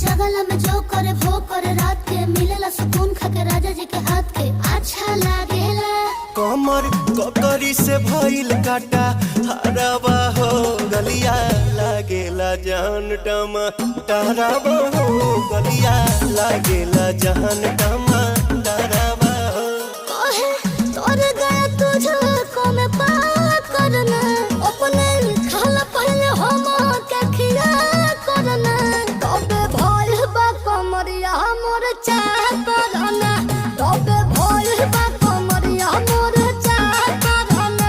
जगला में जो करे वो करे रात के मिलेला सुकून खाके राजा जी के हाथ के अच्छा लागेला। कमर ककरी से भइल काटा हराबा हो गलिया लागेला जान टमा डराबा हो गलिया लागेला जान टमा डराबा हो। कहे तोर गया तुझको मैं पार करना अपने खाला पहले हम के खिया करना तबे भइल बा कमरिया मोर चाह करना तबे भइल बा कमरिया मोर चाह करना